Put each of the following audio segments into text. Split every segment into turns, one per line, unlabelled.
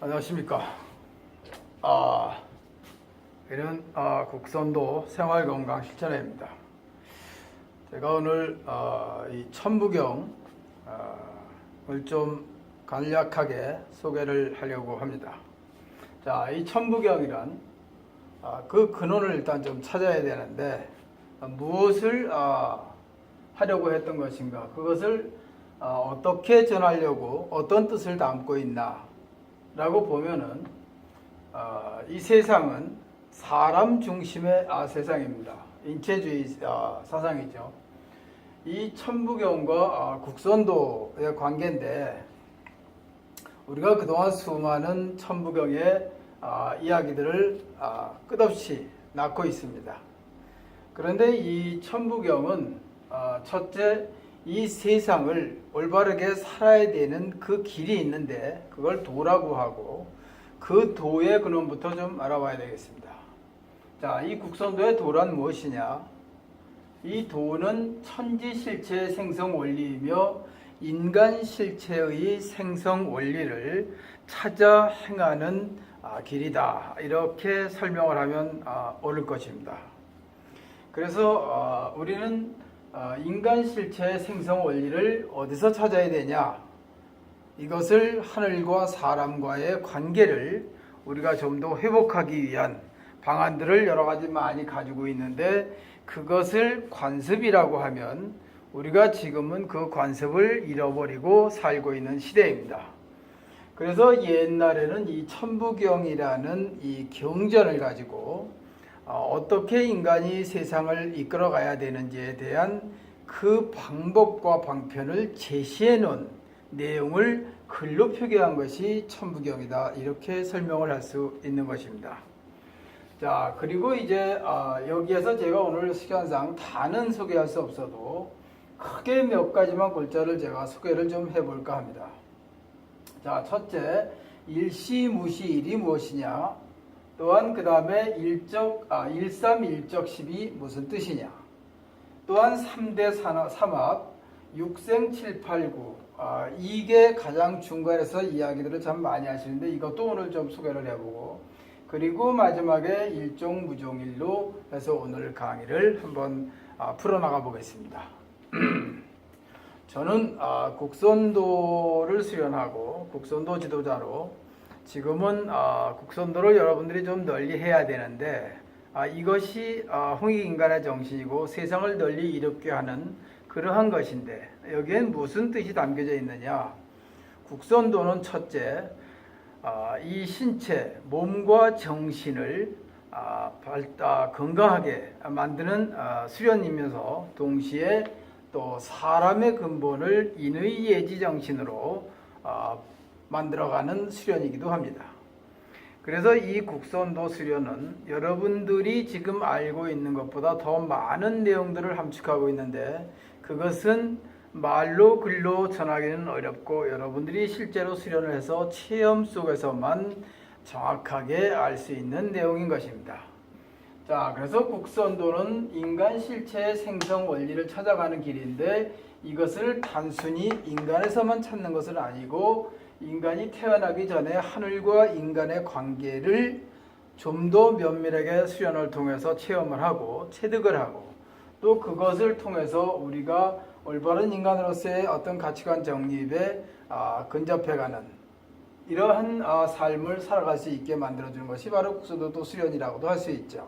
안녕하십니까. 이는 국선도 생활건강 실천회입니다. 제가 오늘 이 천부경을 좀 간략하게 소개를 하려고 합니다. 자, 이 천부경이란 그 근원을 일단 좀 찾아야 되는데 무엇을 하려고 했던 것인가, 그것을 어떻게 전하려고 어떤 뜻을 담고 있나 라고 보면은 이 세상은 사람 중심의 세상입니다. 인체주의 사상이죠. 이 천부경과 국선도의 관계인데, 우리가 그동안 수많은 천부경의 이야기들을 끝없이 낳고 있습니다. 그런데 이 천부경은 첫째, 이 세상을 올바르게 살아야 되는 그 길이 있는데 그걸 도라고 하고, 그 도의 근원부터 좀 알아봐야 되겠습니다. 자, 이 국선도의 도란 무엇이냐? 이 도는 천지실체의 생성 원리이며 인간 실체의 생성 원리를 찾아 행하는 길이다, 이렇게 설명을 하면 옳을 것입니다. 그래서 우리는 인간 실체의 생성 원리를 어디서 찾아야 되냐? 이것을 하늘과 사람과의 관계를 우리가 좀 더 회복하기 위한 방안들을 여러 가지 많이 가지고 있는데, 그것을 관습이라고 하면 우리가 지금은 그 관습을 잃어버리고 살고 있는 시대입니다. 그래서 옛날에는 이 천부경이라는 이 경전을 가지고 어떻게 인간이 세상을 이끌어 가야 되는지에 대한 그 방법과 방편을 제시해 놓은 내용을 글로 표기한 것이 천부경이다, 이렇게 설명을 할 수 있는 것입니다. 자, 그리고 이제 여기에서 제가 오늘 시간상 다는 소개할 수 없어도 크게 몇 가지만 골자를 제가 소개를 좀 해볼까 합니다. 자, 첫째, 일시무시일이 무엇이냐? 또한 그 다음에 일삼일적십이 무슨 뜻이냐? 또한 3대 삼합, 육생칠팔구, 이게 가장 중간에서 이야기들을 참 많이 하시는데 이것도 오늘 좀 소개를 해보고, 그리고 마지막에 일종무종일로 해서 오늘 강의를 한번 풀어나가 보겠습니다. 저는 국선도를 수련하고 국선도 지도자로 지금은 국선도를 여러분들이 좀 널리 해야 되는데, 이것이 홍익인간의 정신이고 세상을 널리 이롭게 하는 그러한 것인데, 여기엔 무슨 뜻이 담겨져 있느냐? 국선도는 첫째, 이 신체, 몸과 정신을 건강하게 만드는 수련이면서 동시에 또 사람의 근본을 인의 예지 정신으로 만들어가는 수련이기도 합니다. 그래서 이 국선도 수련은 여러분들이 지금 알고 있는 것보다 더 많은 내용들을 함축하고 있는데, 그것은 말로 글로 전하기는 어렵고 여러분들이 실제로 수련을 해서 체험 속에서만 정확하게 알 수 있는 내용인 것입니다. 자, 그래서 국선도는 인간 실체의 생성 원리를 찾아가는 길인데, 이것을 단순히 인간에서만 찾는 것은 아니고 인간이 태어나기 전에 하늘과 인간의 관계를 좀 더 면밀하게 수련을 통해서 체험을 하고 체득을 하고, 또 그것을 통해서 우리가 올바른 인간으로서의 어떤 가치관 정립에 근접해가는 이러한 삶을 살아갈 수 있게 만들어주는 것이 바로 국선도 수련이라고도 할 수 있죠.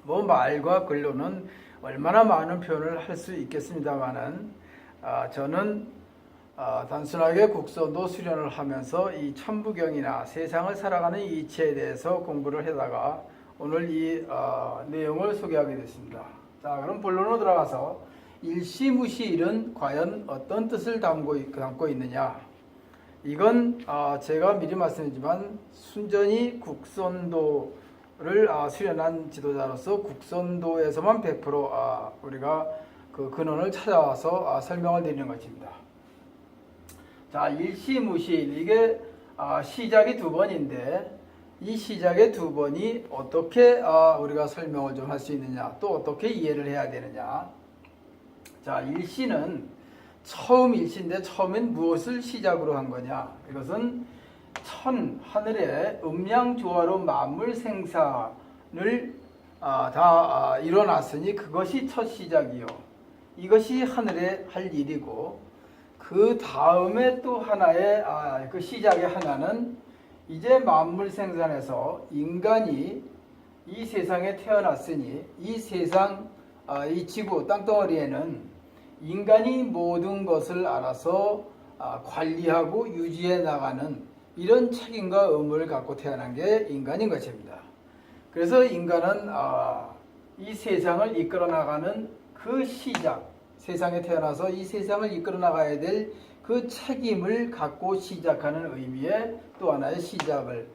뭐 말과 글로는 얼마나 많은 표현을 할 수 있겠습니다만은, 저는 단순하게 국선도 수련을 하면서 이 천부경이나 세상을 살아가는 이치에 대해서 공부를 하다가 오늘 이 내용을 소개하게 됐습니다. 자, 그럼 본론으로 들어가서 일시무시일은 과연 어떤 뜻을 담고 있느냐? 이건 제가 미리 말씀드리지만 순전히 국선도를 수련한 지도자로서 국선도에서만 100% 우리가 그 근원을 찾아와서 설명을 드리는 것입니다. 자, 일시무시일, 이게 시작이 두 번인데, 이 시작의 두 번이 어떻게 우리가 설명을 좀 할 수 있느냐, 또 어떻게 이해를 해야 되느냐. 자, 일시는 처음 일시인데 처음엔 무엇을 시작으로 한 거냐? 이것은 하늘의 음양조화로 만물 생산을 일어났으니 그것이 첫 시작이요. 이것이 하늘의 할 일이고, 그 다음에 또 하나의 그 시작의 하나는 이제 만물 생산에서 인간이 이 세상에 태어났으니 이 세상, 이 지구 땅덩어리에는 인간이 모든 것을 알아서 관리하고 유지해 나가는 이런 책임과 의무를 갖고 태어난 게 인간인 것입니다. 그래서 인간은 이 세상을 이끌어 나가는 그 시작, 세상에 태어나서 이 세상을 이끌어 나가야 될 그 책임을 갖고 시작하는 의미의 또 하나의 시작을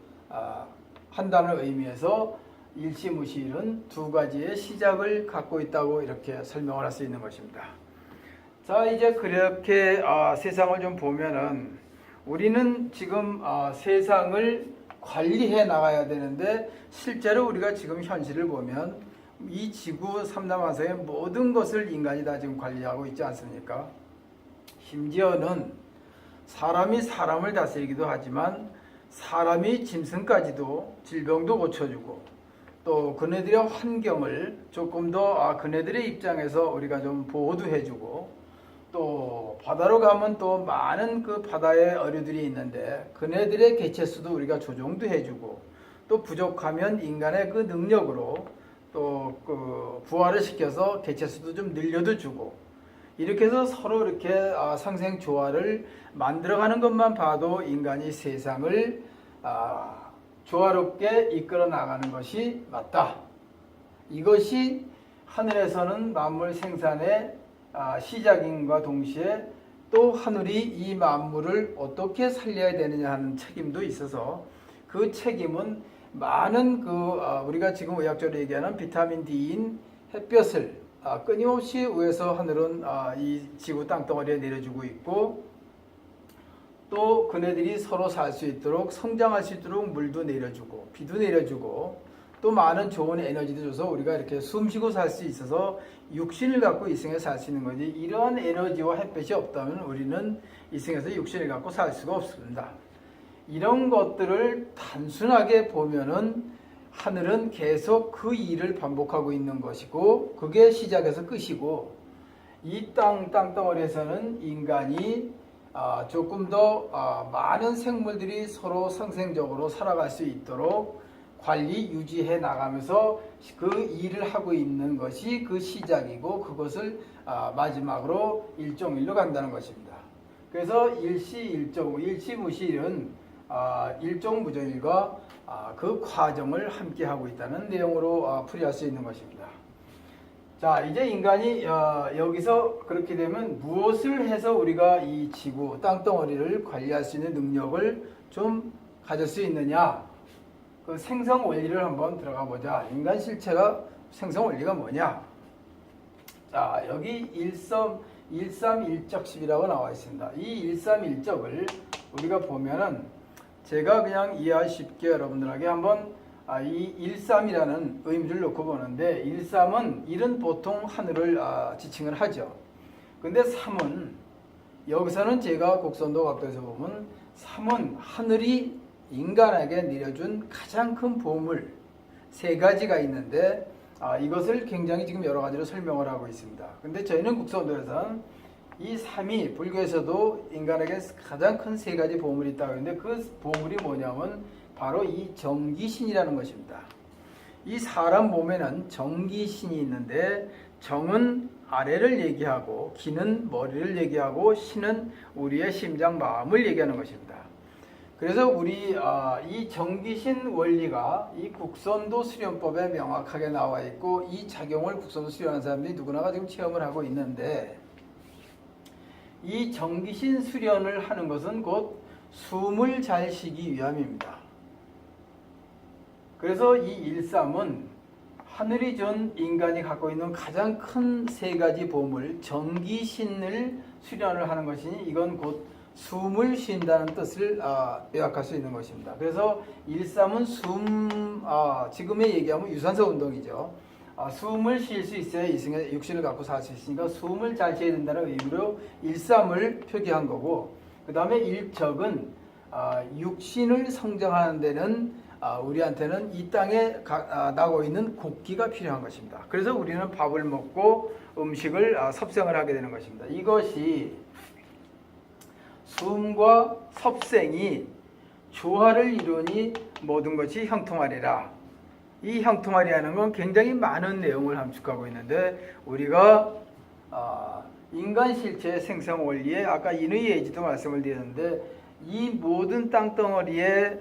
한다는 의미에서 일시무시일은 두 가지의 시작을 갖고 있다고 이렇게 설명을 할 수 있는 것입니다. 자, 이제 그렇게 세상을 좀 보면은 우리는 지금 세상을 관리해 나가야 되는데 실제로 우리가 지금 현실을 보면 이 지구 삼남하성의 모든 것을 인간이 다 지금 관리하고 있지 않습니까? 심지어는 사람이 사람을 다스리기도 하지만 사람이 짐승까지도 질병도 고쳐주고 또 그네들의 환경을 조금 더 그네들의 입장에서 우리가 좀 보호도 해주고 또 바다로 가면 또 많은 그 바다의 어류들이 있는데 그네들의 개체수도 우리가 조정도 해주고 또 부족하면 인간의 그 능력으로 또 그 부활을 시켜서 개체수도 좀 늘려도 주고 이렇게 해서 서로 이렇게 상생 조화를 만들어가는 것만 봐도 인간이 세상을 조화롭게 이끌어 나가는 것이 맞다. 이것이 하늘에서는 만물 생산의 시작인과 동시에 또 하늘이 이 만물을 어떻게 살려야 되느냐 하는 책임도 있어서 그 책임은 많은 우리가 지금 의학적으로 얘기하는 비타민 D인 햇볕을 끊임없이 위에서 하늘은 이 지구 땅덩어리에 내려주고 있고 또 그네들이 서로 살 수 있도록 성장할 수 있도록 물도 내려주고 비도 내려주고 또 많은 좋은 에너지도 줘서 우리가 이렇게 숨쉬고 살 수 있어서 육신을 갖고 이 생에 살 수 있는 거지 이러한 에너지와 햇볕이 없다면 우리는 이 생에서 육신을 갖고 살 수가 없습니다. 이런 것들을 단순하게 보면은 하늘은 계속 그 일을 반복하고 있는 것이고 그게 시작에서 끝이고 이 땅덩어리에서는 인간이 조금 더 많은 생물들이 서로 상생적으로 살아갈 수 있도록 관리 유지해 나가면서 그 일을 하고 있는 것이 그 시작이고 그것을 마지막으로 일종일로 간다는 것입니다. 그래서 일시무시일은 일종무조일과 그 과정을 함께 하고 있다는 내용으로 풀이할 수 있는 것입니다. 자, 이제 인간이 여기서 그렇게 되면 무엇을 해서 우리가 이 지구 땅덩어리를 관리할 수 있는 능력을 좀 가질 수 있느냐? 그 생성 원리를 한번 들어가 보자. 인간 실체가 생성 원리가 뭐냐? 자, 여기 131적십이라고 나와 있습니다. 이 131적을 우리가 보면은 제가 그냥 이해하기 쉽게 여러분들에게 한번 이 13이라는 의미를 놓고 보는데 13은 1은 보통 하늘을 지칭을 하죠. 근데 3은 여기서는 제가 곡선도 각도에서 보면 3은 하늘이 인간에게 내려준 가장 큰 보물 세 가지가 있는데 이것을 굉장히 지금 여러 가지로 설명을 하고 있습니다. 근데 저희는 국선도에서는 이 3이 불교에서도 인간에게 가장 큰 세 가지 보물이 있다고 하는데 그 보물이 뭐냐면 바로 이 정기신이라는 것입니다. 이 사람 몸에는 정기신이 있는데 정은 아래를 얘기하고 기는 머리를 얘기하고 신은 우리의 심장 마음을 얘기하는 것입니다. 그래서 우리 이 정기신 원리가 이 국선도 수련법에 명확하게 나와 있고 이 작용을 국선도 수련하는 사람들이 누구나가 지금 체험을 하고 있는데 이 정기신 수련을 하는 것은 곧 숨을 잘 쉬기 위함입니다. 그래서 이 13은 하늘이 준 인간이 갖고 있는 가장 큰 세 가지 보물 정기신을 수련을 하는 것이니 이건 곧 숨을 쉰다는 뜻을 요약할 수 있는 것입니다. 그래서 13은 지금의 얘기하면 유산소 운동이죠. 숨을 쉴 수 있어야 이승의 육신을 갖고 살 수 있으니까 숨을 잘 쉬어야 된다는 의미로 13을 표기한 거고 그 다음에 1적은 육신을 성장하는 데는 우리한테는 이 땅에 나고 있는 곡기가 필요한 것입니다. 그래서 우리는 밥을 먹고 음식을 섭생을 하게 되는 것입니다. 이것이 숨과 섭생이 조화를 이루니 모든 것이 형통하리라. 이 형통하리라는 건 굉장히 많은 내용을 함축하고 있는데, 우리가 인간 실체의 생성 원리에 아까 인의 예지도 말씀을 드렸는데, 이 모든 땅덩어리에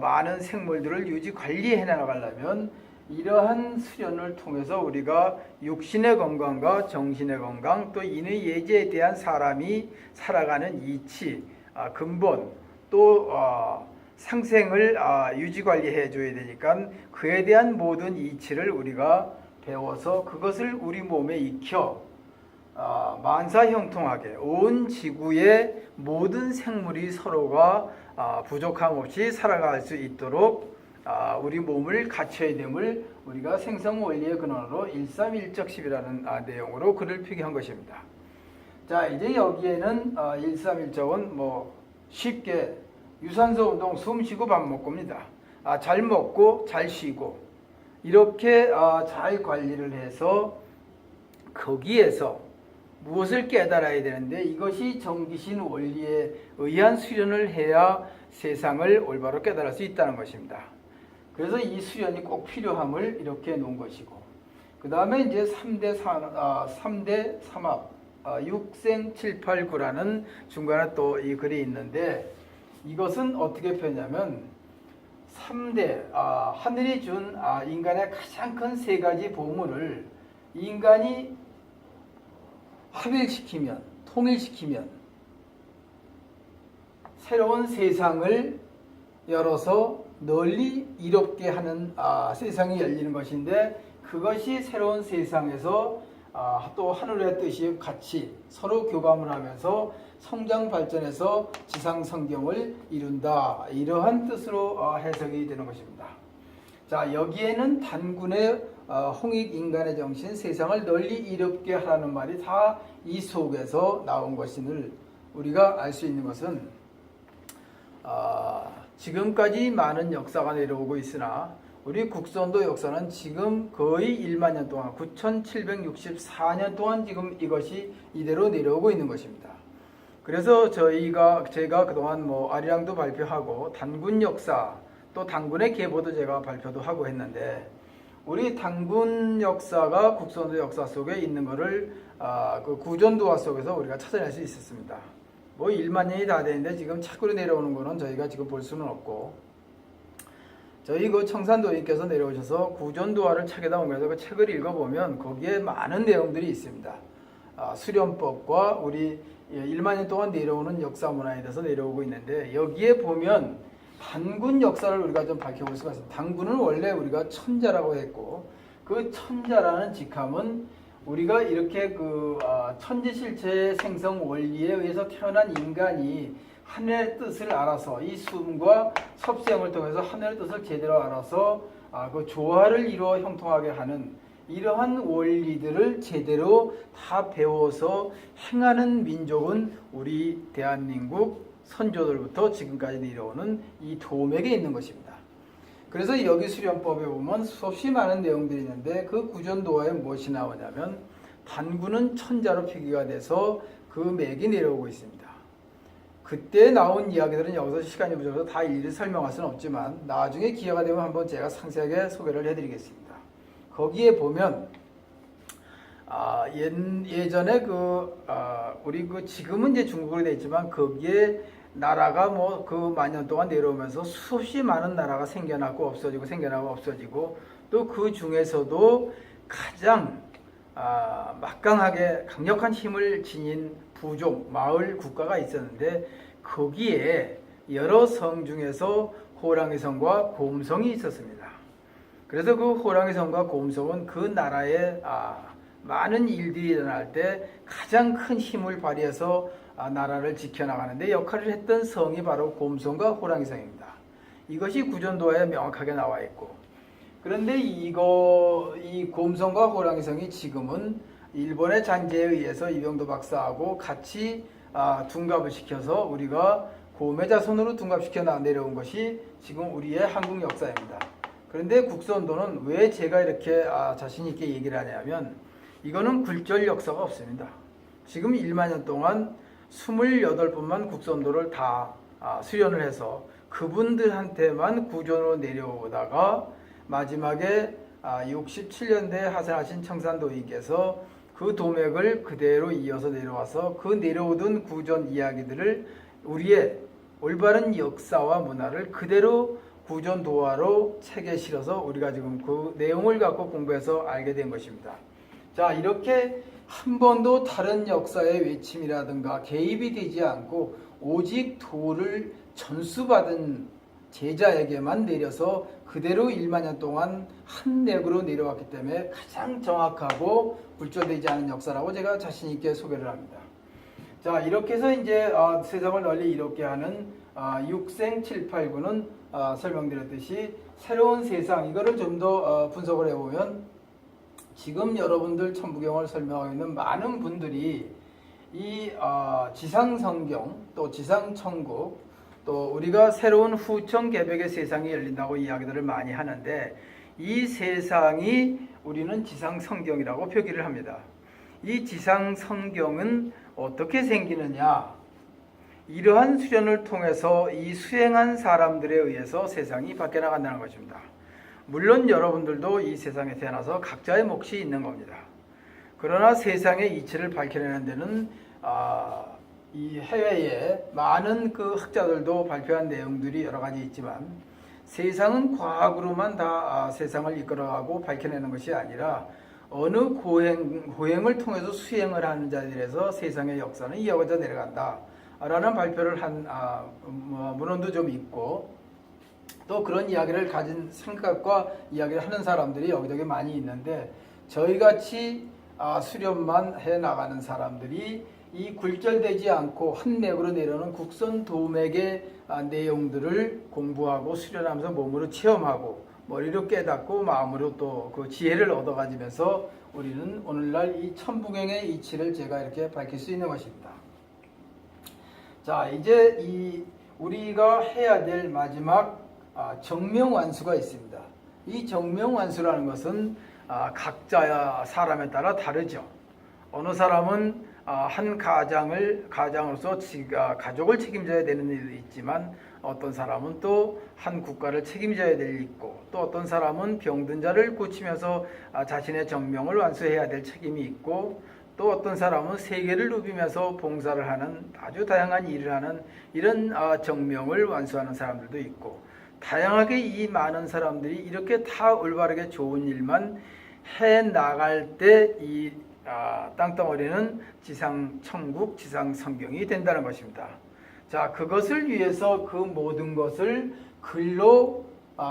많은 생물들을 유지 관리해 나가려면 이러한 수련을 통해서 우리가 육신의 건강과 정신의 건강, 또 인의 예지에 대한 사람이 살아가는 이치, 근본, 또 상생을 유지 관리해 줘야 되니까 그에 대한 모든 이치를 우리가 배워서 그것을 우리 몸에 익혀 만사형통하게 온 지구의 모든 생물이 서로가 부족함 없이 살아갈 수 있도록 우리 몸을 갖춰야 됨을 우리가 생성 원리의 근원으로 일삼일적십이라는 내용으로 글을 표기한 것입니다. 자, 이제 여기에는 일삼일적은 뭐 쉽게 유산소 운동, 숨 쉬고 밥 먹고입니다. 잘 먹고 잘 쉬고 이렇게 잘 관리를 해서 거기에서 무엇을 깨달아야 되는데, 이것이 정기신 원리에 의한 수련을 해야 세상을 올바로 깨달을 수 있다는 것입니다. 그래서 이 수련이 꼭 필요함을 이렇게 놓은 것이고, 그 다음에 이제 3대 삼합, 6생 7, 8, 9라는 중간에 또 이 글이 있는데, 이것은 어떻게 표현하냐면 3대, 하늘이 준 인간의 가장 큰 세 가지 보물을 인간이 합일시키면, 통일시키면 새로운 세상을 열어서 널리 이롭게 하는 세상이 열리는 것인데, 그것이 새로운 세상에서 또 하늘의 뜻이 같이 서로 교감을 하면서 성장 발전해서 지상 성경을 이룬다, 이러한 뜻으로 해석이 되는 것입니다. 자, 여기에는 단군의 홍익 인간의 정신, 세상을 널리 이롭게 하라는 말이 다 이 속에서 나온 것임을 우리가 알 수 있는 것은, 지금까지 많은 역사가 내려오고 있으나 우리 국선도 역사는 지금 거의 1만 년 동안, 9764년 동안 지금 이것이 이대로 내려오고 있는 것입니다. 그래서 제가 그동안 아리랑도 발표하고 단군 역사, 또 단군의 계보도 제가 발표도 하고 했는데, 우리 단군 역사가 국선도 역사 속에 있는 것을 그 구전도화 속에서 우리가 찾아낼 수 있었습니다. 1만 년이 다 되는데 지금 차꾸로 내려오는 거는 저희가 지금 볼 수는 없고, 저희 그 청산도인께서 내려오셔서 구전도화를 책에다 옮겨서 그 책을 읽어보면 거기에 많은 내용들이 있습니다. 수련법과 우리 1만 년 동안 내려오는 역사 문화에 대해서 내려오고 있는데, 여기에 보면 단군 역사를 우리가 좀 밝혀볼 수가 있습니다. 단군은 원래 우리가 천자라고 했고, 그 천자라는 직함은 우리가 이렇게 천지실체의 생성 원리에 의해서 태어난 인간이 하늘의 뜻을 알아서 이 숨과 섭생을 통해서 하늘의 뜻을 제대로 알아서 그 조화를 이루어 형통하게 하는 이러한 원리들을 제대로 다 배워서 행하는 민족은 우리 대한민국 선조들부터 지금까지 내려오는 이 도맥에 있는 것입니다. 그래서 여기 수련법에 보면 수없이 많은 내용들이 있는데, 그 구전도화에 무엇이 나오냐면 단군은 천자로 표기가 돼서 그 맥이 내려오고 있습니다. 그때 나온 이야기들은 여기서 시간이 부족해서 다 일일이 설명할 수는 없지만 나중에 기회가 되면 한번 제가 상세하게 소개를 해드리겠습니다. 거기에 보면 예전에 우리 지금은 이제 중국으로 되어 있지만 거기에 나라가 그 만 년 동안 내려오면서 수없이 많은 나라가 생겨나고 없어지고 또 그 중에서도 가장 막강하게 강력한 힘을 지닌 부족, 마을 국가가 있었는데, 거기에 여러 성 중에서 호랑이 성과 곰성이 있었습니다. 그래서 그 호랑이 성과 곰성은 그 나라에 많은 일들이 일어날 때 가장 큰 힘을 발휘해서 나라를 지켜나가는데 역할을 했던 성이 바로 곰성과 호랑이 성입니다. 이것이 구전도화에 명확하게 나와 있고, 그런데 이 곰성과 호랑이 성이 지금은 일본의 잔재에 의해서 이병도 박사하고 같이 둔갑을 시켜서 우리가 보매자손으로 둔갑시켜 내려온 것이 지금 우리의 한국 역사입니다. 그런데 국선도는 왜 제가 이렇게 자신 있게 얘기를 하냐면 이거는 굴절 역사가 없습니다. 지금 1만 년 동안 28분만 국선도를 다 수련을 해서 그분들한테만 구전으로 내려오다가 마지막에 67년대에 하산하신 청산도인께서 그 도맥을 그대로 이어서 내려와서 그 내려오던 구전 이야기들을 우리의 올바른 역사와 문화를 그대로 구전 도화로 책에 실어서 우리가 지금 그 내용을 갖고 공부해서 알게 된 것입니다. 자, 이렇게 한 번도 다른 역사의 외침이라든가 개입이 되지 않고 오직 도를 전수받은 제자에게만 내려서 그대로 1만 년 동안 한 맥으로 내려왔기 때문에 가장 정확하고 굴절되지 않은 역사라고 제가 자신 있게 소개를 합니다. 자, 이렇게 해서 이제 세상을 널리 이롭게 하는 육생 7, 8, 9는 설명드렸듯이 새로운 세상, 이거를 좀 더 분석을 해보면 지금 여러분들 천부경을 설명하고 있는 많은 분들이 이 지상성경 또 지상천국 또 우리가 새로운 후천개벽의 세상이 열린다고 이야기들을 많이 하는데 이 세상이 우리는 지상성경이라고 표기를 합니다. 이 지상성경은 어떻게 생기느냐? 이러한 수련을 통해서 이 수행한 사람들에 의해서 세상이 바뀌어 나간다는 것입니다. 물론 여러분들도 이 세상에 태어나서 각자의 몫이 있는 겁니다. 그러나 세상의 이치를 밝혀내는 데는 이 해외에 많은 그 학자들도 발표한 내용들이 여러 가지 있지만 세상은 과학으로만 다 세상을 이끌어가고 밝혀내는 것이 아니라 어느 고행을 통해서 수행을 하는 자들에서 세상의 역사는 이어져 내려간다 라는 발표를 한 문헌도 좀 있고 또 그런 이야기를 가진 생각과 이야기를 하는 사람들이 여기저기 많이 있는데 저희같이 수련만 해 나가는 사람들이 이 굴절되지 않고 한 맥으로 내려오는 국선 도맥의 내용들을 공부하고 수련하면서 몸으로 체험하고 머리로 깨닫고 마음으로 또 그 지혜를 얻어가지면서 우리는 오늘날 이 천부경의 이치를 제가 이렇게 밝힐 수 있는 것입니다. 자, 이제 우리가 해야 될 마지막 정명완수가 있습니다. 이 정명완수라는 것은 각자 사람에 따라 다르죠. 어느 사람은 한 가장으로서 가족을 책임져야 되는 일도 있지만 어떤 사람은 또 한 국가를 책임져야 될 일이 있고 또 어떤 사람은 병든 자를 고치면서 자신의 정명을 완수해야 될 책임이 있고 또 어떤 사람은 세계를 누비면서 봉사를 하는 아주 다양한 일을 하는 이런 정명을 완수하는 사람들도 있고 다양하게 이 많은 사람들이 이렇게 다 올바르게 좋은 일만 해 나갈 때 이 땅덩어리는 지상천국, 지상성경이 된다는 것입니다. 자, 그것을 위해서 그 모든 것을 글로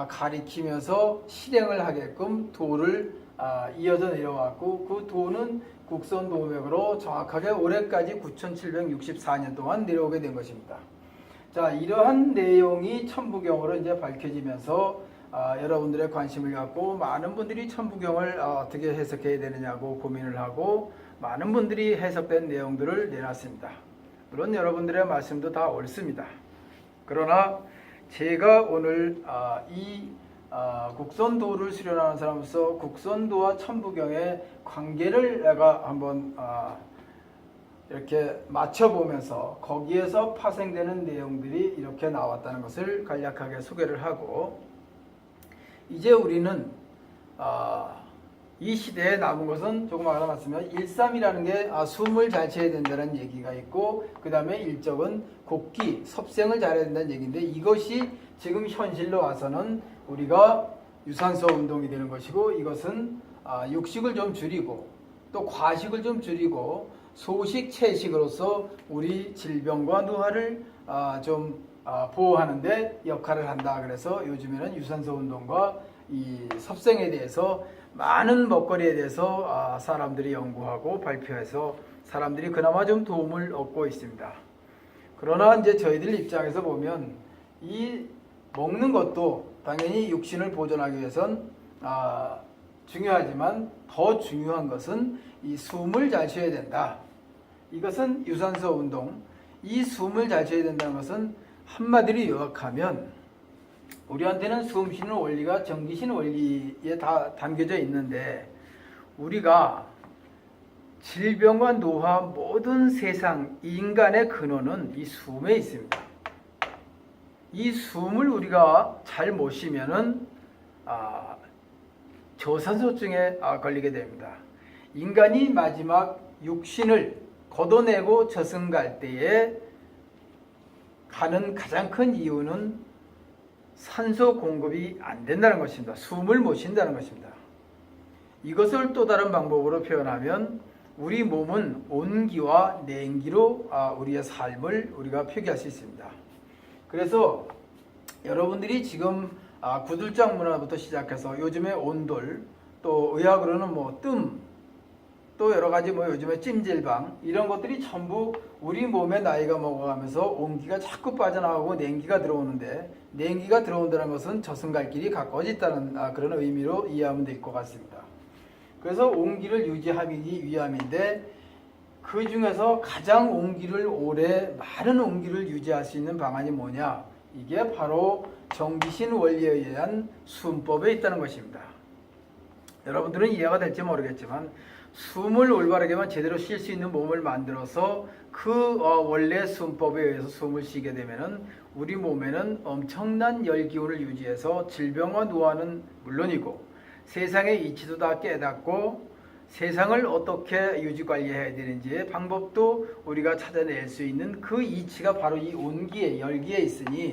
가리키면서 실행을 하게끔 도를 이어져 내려왔고 그 도는 국선도맥으로 정확하게 올해까지 9764년 동안 내려오게 된 것입니다. 자, 이러한 내용이 천부경으로 이제 밝혀지면서 여러분들의 관심을 갖고 많은 분들이 천부경을 어떻게 해석해야 되느냐고 고민을 하고 많은 분들이 해석된 내용들을 내놨습니다. 물론 여러분들의 말씀도 다 옳습니다. 그러나 제가 오늘 국선도를 수련하는 사람으로서 국선도와 천부경의 관계를 내가 한번 이렇게 맞춰보면서 거기에서 파생되는 내용들이 이렇게 나왔다는 것을 간략하게 소개를 하고 이제 우리는 이 시대에 남은 것은 조금 아까 말씀드린 1.3이라는 게 숨을 잘 쉬어야 된다는 얘기가 있고 그 다음에 일적은 곡기, 섭생을 잘해야 된다는 얘기인데 이것이 지금 현실로 와서는 우리가 유산소 운동이 되는 것이고 이것은 육식을 좀 줄이고 또 과식을 좀 줄이고 소식, 채식으로서 우리 질병과 노화를 좀 보호하는데 역할을 한다. 그래서 요즘에는 유산소 운동과 이 섭생에 대해서 많은 먹거리에 대해서 사람들이 연구하고 발표해서 사람들이 그나마 좀 도움을 얻고 있습니다. 그러나 이제 저희들 입장에서 보면 이 먹는 것도 당연히 육신을 보존하기 위해선 중요하지만 더 중요한 것은 이 숨을 잘 쉬어야 된다. 이것은 유산소 운동. 이 숨을 잘 쉬어야 된다는 것은 한마디로 요약하면 우리한테는 숨 쉬는 원리가 전기 쉬는 원리에 다 담겨져 있는데, 우리가 질병과 노화, 모든 세상 인간의 근원은 이 숨에 있습니다. 이 숨을 우리가 잘 못 쉬면은 저산소증에 걸리게 됩니다. 인간이 마지막 육신을 걷어내고 저승갈 때에 가는 가장 큰 이유는 산소 공급이 안 된다는 것입니다. 숨을 못 쉰다는 것입니다. 이것을 또 다른 방법으로 표현하면 우리 몸은 온기와 냉기로 우리의 삶을 우리가 표기할 수 있습니다. 그래서 여러분들이 지금 구들장 문화부터 시작해서 요즘에 온돌, 또 의학으로는 뜸, 또 여러 가지 요즘에 찜질방, 이런 것들이 전부 우리 몸에 나이가 먹어가면서 온기가 자꾸 빠져나가고 냉기가 들어오는데, 냉기가 들어온다는 것은 저승갈 길이 가까워졌다는 그런 의미로 이해하면 될 것 같습니다. 그래서 온기를 유지하기 위함인데, 그 중에서 가장 온기를 오래, 많은 온기를 유지할 수 있는 방안이 뭐냐? 이게 바로 전기신 원리에 의한 숨법에 있다는 것입니다. 여러분들은 이해가 될지 모르겠지만, 숨을 올바르게만 제대로 쉴 수 있는 몸을 만들어서 그 원래 숨법에 의해서 숨을 쉬게 되면은 우리 몸에는 엄청난 열기운을 유지해서 질병과 노화는 물론이고 세상의 이치도 다 깨닫고 세상을 어떻게 유지 관리해야 되는지의 방법도 우리가 찾아낼 수 있는 그 이치가 바로 이 온기에, 열기에 있으니,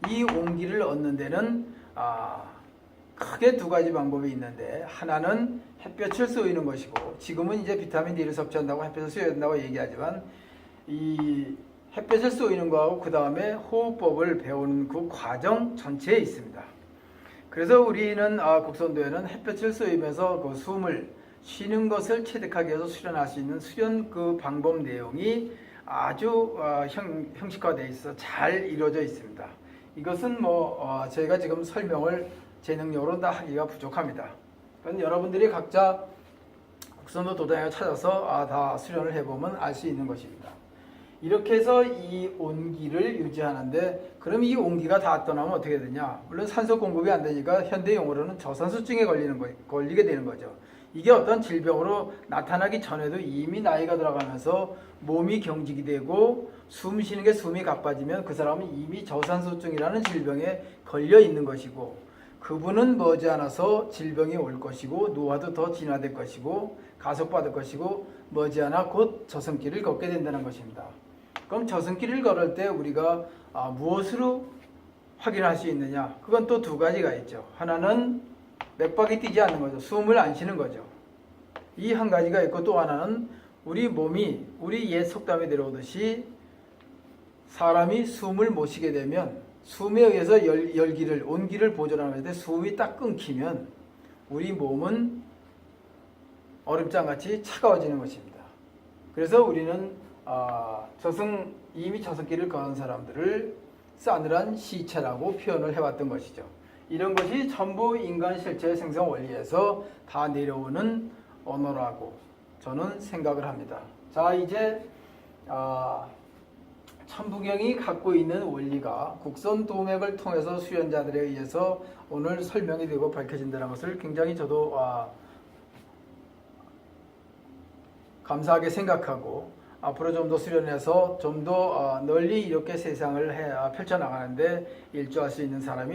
이 온기를 얻는 데는 크게 두 가지 방법이 있는데, 하나는 햇볕을 쏘이는 것이고, 지금은 이제 비타민 D를 섭취한다고 햇볕을 쏘여야 된다고 얘기하지만, 이 햇볕을 쏘이는 거하고 그 다음에 호흡법을 배우는 그 과정 전체에 있습니다. 그래서 우리는 국선도에는 햇볕을 쏘이면서 그 숨을 쉬는 것을 체득하기 위해서 수련할 수 있는 수련 그 방법 내용이 아주 형식화되어 있어 잘 이루어져 있습니다. 이것은 저희가 지금 설명을 제 능력으로 다 하기가 부족합니다. 그건 여러분들이 각자 국선도 도당에 찾아서 다 수련을 해보면 알 수 있는 것입니다. 이렇게 해서 이 온기를 유지하는데, 그럼 이 온기가 다 떠나면 어떻게 되냐? 물론 산소 공급이 안 되니까 현대 용어로는 저산소증에 걸리게 되는 거죠. 이게 어떤 질병으로 나타나기 전에도 이미 나이가 들어가면서 몸이 경직이 되고 숨 쉬는 게 숨이 가빠지면 그 사람은 이미 저산소증이라는 질병에 걸려 있는 것이고, 그분은 머지않아서 질병이 올 것이고 노화도 더 진화될 것이고 가속받을 것이고 머지않아 곧 저승길을 걷게 된다는 것입니다. 그럼 저승길을 걸을 때 우리가 무엇으로 확인할 수 있느냐? 그건 또 두 가지가 있죠. 하나는 맥박이 뛰지 않는 거죠. 숨을 안 쉬는 거죠. 이 한 가지가 있고, 또 하나는 우리 몸이, 우리 옛 속담에 들어오듯이 사람이 숨을 못 쉬게 되면, 숨에 의해서 열기를, 온기를 보존하는데 숨이 딱 끊기면 우리 몸은 얼음장같이 차가워지는 것입니다. 그래서 우리는 이미 저승길을 걷는 사람들을 싸늘한 시체라고 표현을 해왔던 것이죠. 이런 것이 전부 인간 실체 생성 원리에서 다 내려오는 언어라고 저는 생각을 합니다. 자, 이제 천부경이 갖고 있는 원리가 국선도맥을 통해서 수련자들에 의해서 오늘 설명이 되고 밝혀진다는 것을 굉장히 저도 감사하게 생각하고, 앞으로 좀 더 수련해서 좀 더 널리 이렇게 세상을 펼쳐나가는데 일조할 수 있는 사람이